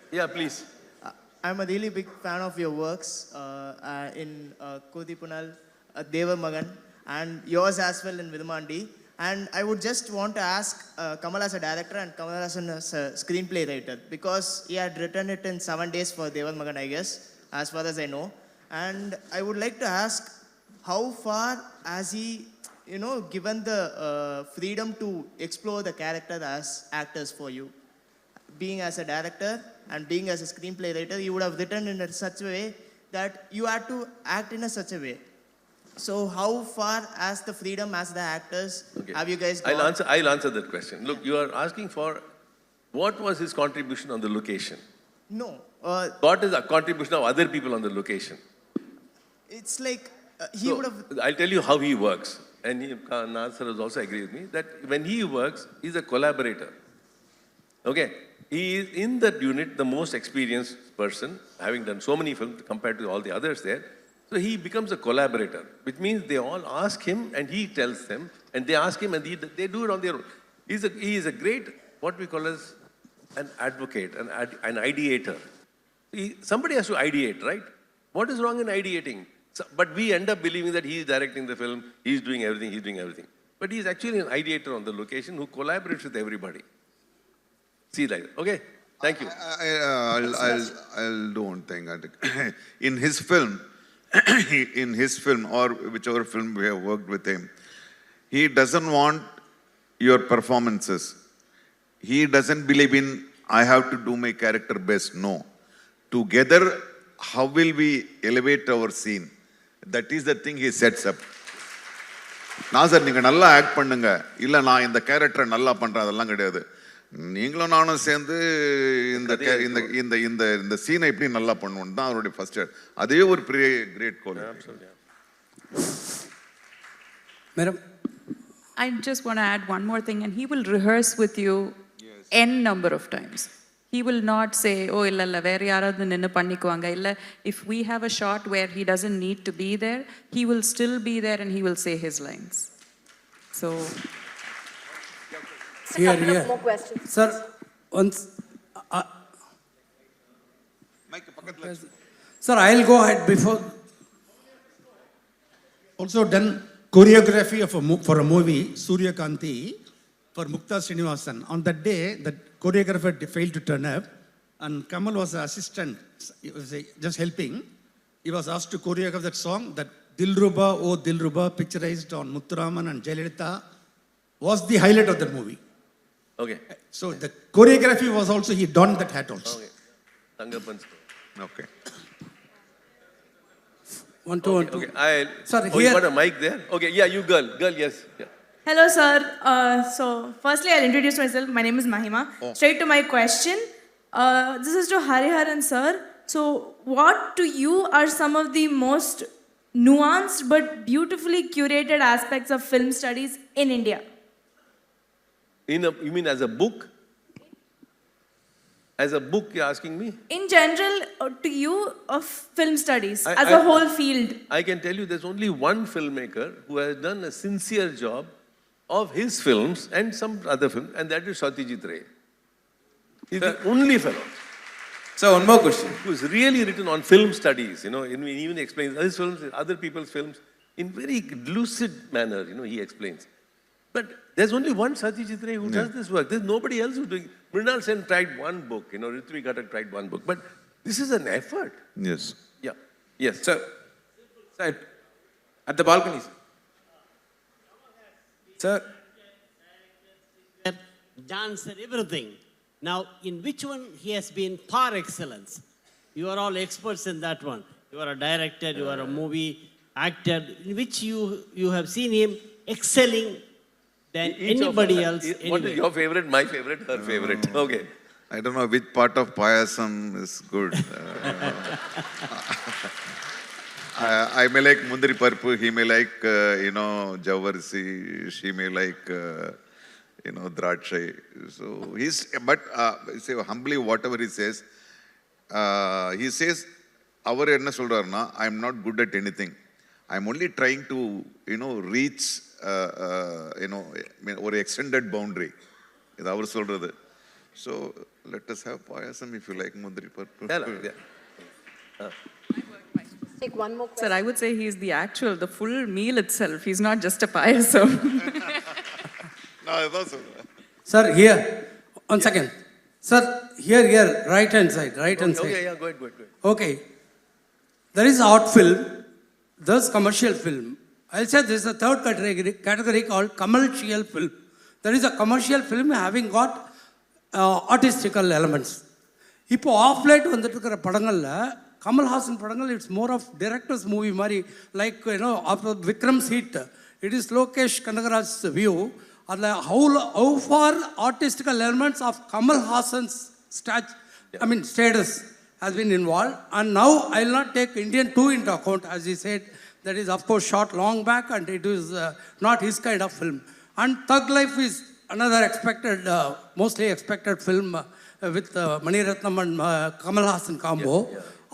Yeah, please. I'm a really big fan of your works in Kurdi Punal, Deva Magan, and yours as well in Vidumandi. And I would just want to ask Kamal as a director and Kamal Haasan as a screenplay writer, because he had written it in 7 days for Devan Magan, I guess, as far as I know. And I would like to ask, how far has he, given the freedom to explore the character as actors for you? Being as a director and being as a screenplay writer, you would have written in such a way that you had to act in such a way. So how far as the freedom as the actors have you guys gone? I'll answer that question. Look, you are asking for what was his contribution on the location? No. What is the contribution of other people on the location? It's like he would have... I'll tell you how he works. And Nasser has also agreed with me that when he works, he's a collaborator. Okay? He is in that unit the most experienced person, having done so many films compared to all the others there. So he becomes a collaborator, which means they all ask him and he tells them, and they ask him and they do it on their own. He is a great, what we call as an advocate, an ideator. Somebody has to ideate, right? What is wrong in ideating? But we end up believing that he is directing the film, he's doing everything. But he's actually an ideator on the location who collaborates with everybody. See that, okay? Thank you. I'll do one thing. In his film, or whichever film we have worked with him, he doesn't want your performances. He doesn't believe in, I have to do my character best. No. Together, how will we elevate our scene? That is the thing he sets up. Nasser, நீங்க நல்லா act பண்ணுங்க. இல்ல நான் இந்த கேரக்டரை நல்லா பண்றேன் அதெல்லாம் கிடையாது. நீங்களும் நானும் சேர்ந்து இந்த சீனை எப்படி நல்லா பண்ணுவோம் தான் அவருடைய ஃபர்ஸ்ட். அதே ஒரு பெரிய great goal. Madam, I just want to add one more thing, and he will rehearse with you n number of times. He will not say, oh, illa vera yaradhu ninnu pannikuvanga illa. If we have a shot where he doesn't need to be there, he will still be there and he will say his lines. So Here. More questions. Sir, once sir, I'll go ahead before. Also done choreography for a movie, Surya Kanti, for Mutha Srinivasan. On that day, the choreographer failed to turn up, and Kamal was the assistant, he was just helping. He was asked to choreograph that song, that Dilruba, oh Dilruba, picturized on Muthuraman and Jayalalitha, was the highlight of the movie. Okay. So the choreography was also, he donned that hat also. Okay. Tangappan's. Okay. One, two. Sorry, here. You got a mic there? Okay, yeah, you girl, yes. Yeah. Hello, sir. So, firstly, I'll introduce myself. My name is Mahima. Straight to my question. This is to Hariharan, sir. So, what to you are some of the most nuanced but beautifully curated aspects of film studies in India? You mean as a book? As a book, you're asking me? In general, to you, of film studies I- as I- a whole field. I can tell you there's only one filmmaker who has done a sincere job of his films and some other film, and that is Satyajit Ray. He's the only fellow So one more question. who's really written on film studies, and he even explains his films, other people's films, in very lucid manner, he explains. But there's only one Satyajit Ray who does this work. There's nobody else who's doing it. Mrinal Sen tried one book, Ritvik Ghatak tried one book. But this is an effort. Yes. Yeah. Yes. Sir, at the balcony. Sir. Dance and everything. Now, in which one he has been par excellence? You are all experts in that one. You are a director, you are a movie actor, in which you have seen him excelling than anybody else. What Anyway. is your favorite, my favorite, her favorite? Okay. I don't know which part of payasam is good. I may like mundri parpu, he may like, javarsi, she may like, drachai. So but say humbly whatever he says, அவர் என்ன சொல்றாருன்னா, I am not good at anything. I am only trying to, reach, ஒரு extended boundary. இது அவர் சொல்றது. So let us have payasam if you like mundri parpu. Take one more question. Sir, I would say he's the full meal itself. He's not just a payasam. நான் அதான் சொல்றேன். Sir, here, one second. Sir, here, right hand side. Okay, yeah, go ahead. Okay. There is art film, there's commercial film. I'll say there's a third category called commercial film. There is a commercial film having got artistical elements. இப்போ of late வந்துட்டு இருக்கிற படங்களில் கமல் ஹாசன் படங்கள் it's more of directors movie மாதிரி like after Vikram seat it is Lokesh Kanagaraj view அதில் how far artistical elements of Kamal Haasan's status has been involved, and now I will not take Indian 2 into account, as he said, that is of course shot long back and it is not his kind of film. And Thug Life is another mostly expected film with Mani Ratnam and Kamal Haasan combo.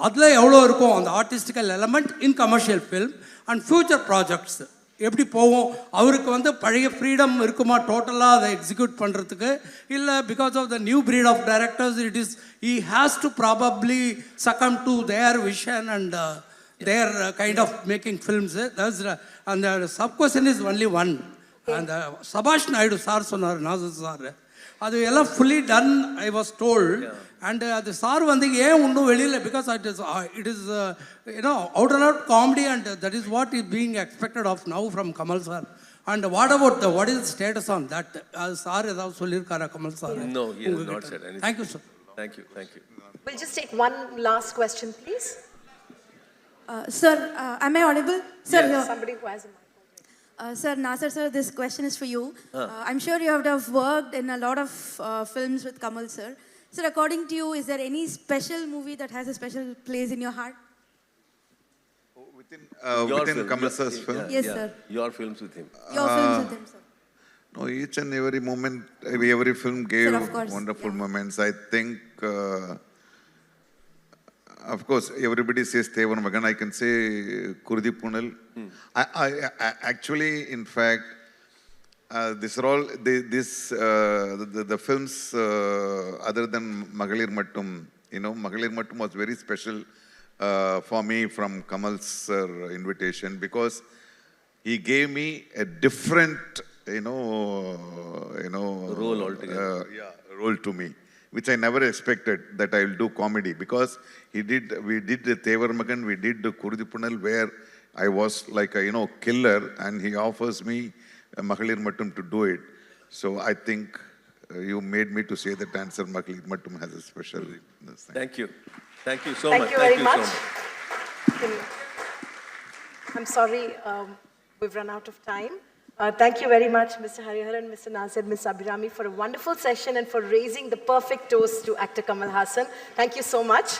அதில் எவ்வளோ இருக்கும் அந்த artistical element in commercial film and future projects எப்படி போவோம், அவருக்கு பழைய freedom இருக்குமா டோட்டலாக அதை எக்ஸிக்யூட் பண்ணுறதுக்கு, இல்லை because of the new breed of directors it is he has to probably succumb to their vision and their kind of making films. And the sub-question is only one. And Subhash Naidu sir சொன்னார், Nassar sir, அது எல்லாம் fully done, I was told. And the sir ஏன் ஒன்றும் வெளியில், because it is out and out comedy, and that is what is being expected of now from Kamal sir. And what is the status on that? Sir ஏதாவது சொல்லியிருக்காரா Kamal sir? No, he has not said anything. Thank you, sir. Thank you. We'll just take one last question, please. Sir, am I audible? Sir, Yes. Somebody who has a mic. Sir, Nasser sir, this question is for you. I'm sure you have worked in a lot of films with Kamal sir. Sir, according to you, is there any special movie that has a special place in your heart? Within Kamal sir's film? Yes, sir. Your films with him. Your films with him, sir. No, each and every moment, every film gave Sir, of course, wonderful moments. I think, of course, everybody says Tevan Magan. I can say Kurdi Punal. I actually, in fact, these are all the films other than Magalir Mattum. Magalir Mattum was very special for me from Kamal's invitation, because he gave me a different role altogether. Role to me, which I never expected that I will do comedy, because we did the Tevar Magan, we did the Kurdi Punal, where I was like a killer, and he offers me Magalir Mattum to do it. So I think you made me to say that answer. Magalir Mattum has a special. Thank you so much. Thank you very much. I'm sorry, we've run out of time. Thank you very much, Mr. Hariharan, Mr. Nasser, Ms. Abhirami, for a wonderful session and for raising the perfect toast to actor Kamal Haasan. Thank you so much.